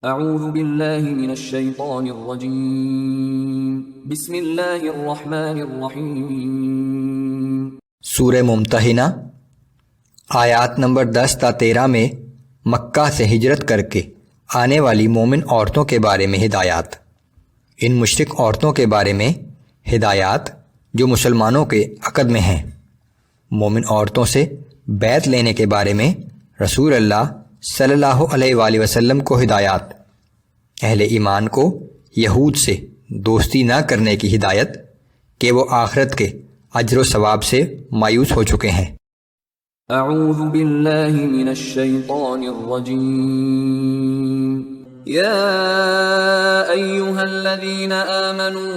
اعوذ باللہ من الشیطان الرجیم بسم اللہ الرحمن الرحیم۔ سورہ ممتحنہ آیات نمبر 10 تا 13 میں مکہ سے ہجرت کر کے آنے والی مومن عورتوں کے بارے میں ہدایات۔ ان مشرک عورتوں کے بارے میں ہدایات جو مسلمانوں کے عقد میں ہیں۔ مومن عورتوں سے بیعت لینے کے بارے میں رسول اللہ صلی اللہ علیہ وآلہ وسلم کو ہدایات۔ اہل ایمان کو یہود سے دوستی نہ کرنے کی ہدایت کہ وہ آخرت کے اجر و ثواب سے مایوس ہو چکے ہیں۔ اعوذ باللہ من الشیطان الرجیم۔ یا ایہا الذین آمنوا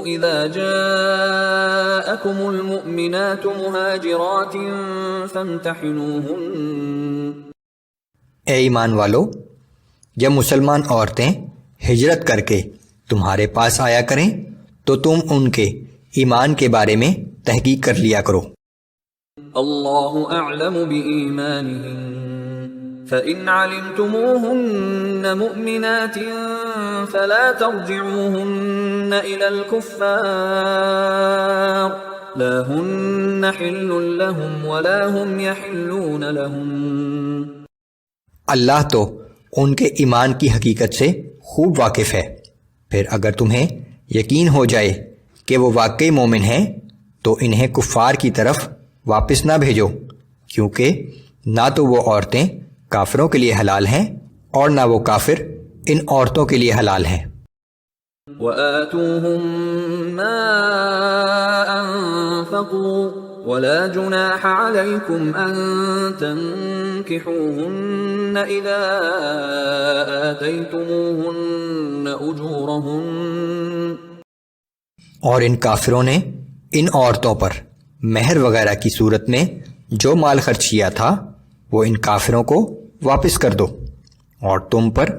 اذا جاءکم المؤمنات مہاجرات فامتحنوہن۔ اے ایمان والو، جب مسلمان عورتیں ہجرت کر کے تمہارے پاس آیا کریں تو تم ان کے ایمان کے بارے میں تحقیق کر لیا کرو۔ اللہ اعلم بإیمانہن فإن علمتموہن مؤمنات فلا ترجعوہن إلی الكفار لا ہن حل لهم ولا هم يحلون لهم۔ اللہ تو ان کے ایمان کی حقیقت سے خوب واقف ہے، پھر اگر تمہیں یقین ہو جائے کہ وہ واقعی مومن ہیں تو انہیں کفار کی طرف واپس نہ بھیجو، کیونکہ نہ تو وہ عورتیں کافروں کے لیے حلال ہیں اور نہ وہ کافر ان عورتوں کے لیے حلال ہیں۔ وَآتُوهُم مَّا أَنفَقُوا وَلَا جُنَاحَ عَلَيْكُمْ أَن تَنكِحُوهُنَّ إِذَا آتَيْتُمُوهُنَّ أُجُورَهُنَّ۔ اور ان کافروں نے ان عورتوں پر مہر وغیرہ کی صورت میں جو مال خرچ کیا تھا وہ ان کافروں کو واپس کر دو، اور تم پر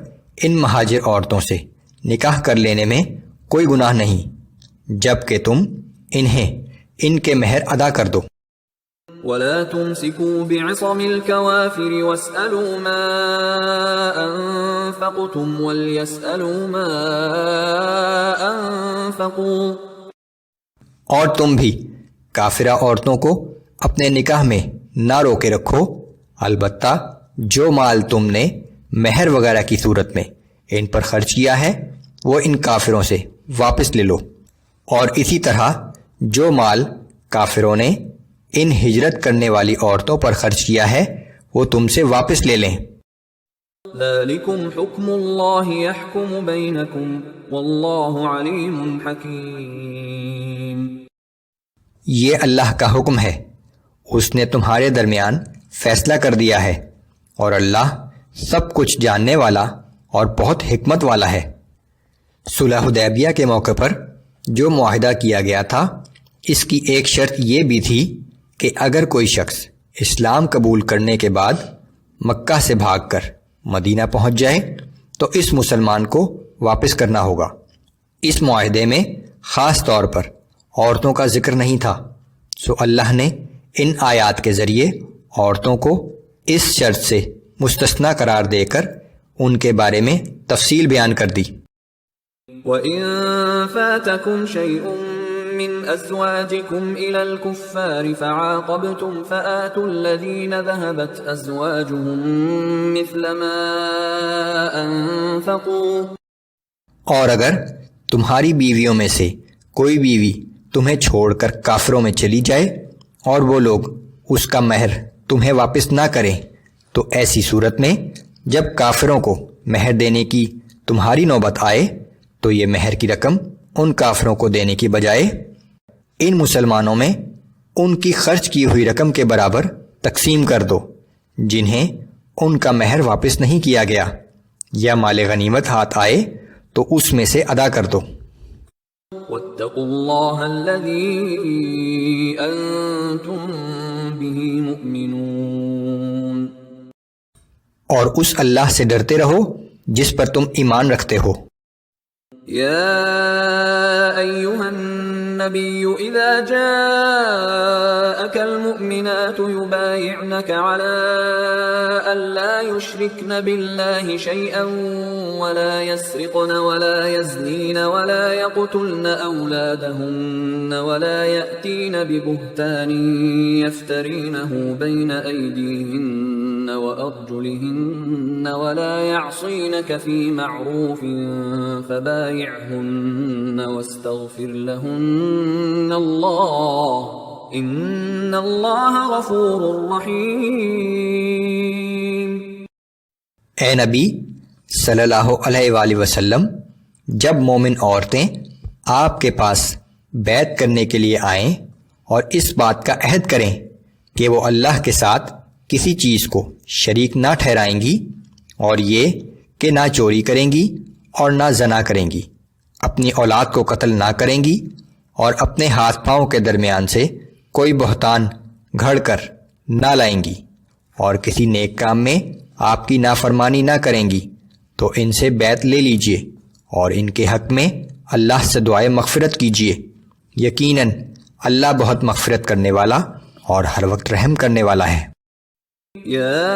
ان مہاجر عورتوں سے نکاح کر لینے میں کوئی گناہ نہیں جب کہ تم انہیں ان کے مہر ادا کر دو۔ وَلَا تُمْسِكُوا بِعِصَمِ الْكَوَافِرِ وَاسْأَلُوا مَا أَنفَقْتُمْ وَلْيَسْأَلُوا مَا أَنفَقُوا۔ اور تم بھی کافرہ عورتوں کو اپنے نکاح میں نہ روکے رکھو، البتہ جو مال تم نے مہر وغیرہ کی صورت میں ان پر خرچ کیا ہے وہ ان کافروں سے واپس لے لو، اور اسی طرح جو مال کافروں نے ان ہجرت کرنے والی عورتوں پر خرچ کیا ہے وہ تم سے واپس لے لیں۔ ذَلِكُمْ حُکْمُ اللَّهِ يَحْكُمُ بَيْنَكُمْ وَاللَّهُ عَلِيمٌ حَکِيمٌ۔ یہ اللہ کا حکم ہے، اس نے تمہارے درمیان فیصلہ کر دیا ہے، اور اللہ سب کچھ جاننے والا اور بہت حکمت والا ہے۔ صلح حدیبیہ کے موقع پر جو معاہدہ کیا گیا تھا اس کی ایک شرط یہ بھی تھی کہ اگر کوئی شخص اسلام قبول کرنے کے بعد مکہ سے بھاگ کر مدینہ پہنچ جائے تو اس مسلمان کو واپس کرنا ہوگا۔ اس معاہدے میں خاص طور پر عورتوں کا ذکر نہیں تھا، سو اللہ نے ان آیات کے ذریعے عورتوں کو اس شرط سے مستثنی قرار دے کر ان کے بارے میں تفصیل بیان کر دی۔ وَإِن فَاتَكُمْ شَيْءٌ مِّنْ أَزْوَاجِكُمْ إِلَى الْكُفَّارِ فَعَاقَبْتُمْ فَآتُوا الَّذِينَ ذَهَبَتْ أَزْوَاجُهُمْ مِثْلَ مَا أَنفَقُوا۔ اور اگر تمہاری بیویوں میں سے کوئی بیوی تمہیں چھوڑ کر کافروں میں چلی جائے اور وہ لوگ اس کا مہر تمہیں واپس نہ کریں تو ایسی صورت میں جب کافروں کو مہر دینے کی تمہاری نوبت آئے تو یہ مہر کی رقم ان کافروں کو دینے کی بجائے ان مسلمانوں میں ان کی خرچ کی ہوئی رقم کے برابر تقسیم کر دو جنہیں ان کا مہر واپس نہیں کیا گیا، یا مال غنیمت ہاتھ آئے تو اس میں سے ادا کر دو۔ وَاتَّقُوا اللَّهَ الَّذِي أَنتُم بِهِ مُؤْمِنُونَ۔ اور اس اللہ سے ڈرتے رہو جس پر تم ایمان رکھتے ہو۔ یا ایھا النبي إذا جاءك المؤمنات يبايعنك على ألا يشركن بالله شيئا ولا يسرقن ولا يزنين ولا يقتلن أولادهن ولا يأتين ببهتان يفترينه بين أيديهن وأرجلهن ولا يعصينك في معروف فبايعهن واستغفر لهن الله ان اللہ غفور رحیم۔ اے نبی صلی اللہ علیہ وآلہ وسلم، جب مومن عورتیں آپ کے پاس بیعت کرنے کے لیے آئیں اور اس بات کا عہد کریں کہ وہ اللہ کے ساتھ کسی چیز کو شریک نہ ٹھہرائیں گی، اور یہ کہ نہ چوری کریں گی اور نہ زنا کریں گی، اپنی اولاد کو قتل نہ کریں گی، اور اپنے ہاتھ پاؤں کے درمیان سے کوئی بہتان گھڑ کر نہ لائیں گی، اور کسی نیک کام میں آپ کی نافرمانی نہ کریں گی، تو ان سے بیعت لے لیجئے اور ان کے حق میں اللہ سے دعائے مغفرت کیجئے، یقیناً اللہ بہت مغفرت کرنے والا اور ہر وقت رحم کرنے والا ہے۔ يا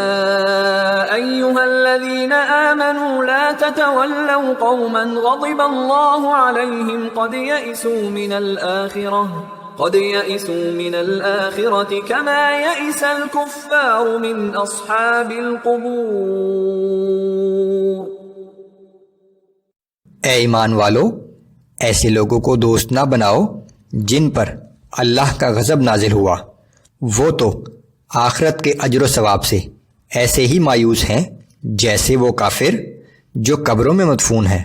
أيها الذين آمنوا لا تتولوا قوما غضب الله عليهم قد يئسوا من الآخرة كما يئس الكفار من أصحاب القبور۔ اے ایمان والو، ایسے لوگوں کو دوست نہ بناؤ جن پر اللہ کا غضب نازل ہوا، وہ تو آخرت کے اجر و ثواب سے ایسے ہی مایوس ہیں جیسے وہ کافر جو قبروں میں مدفون ہیں۔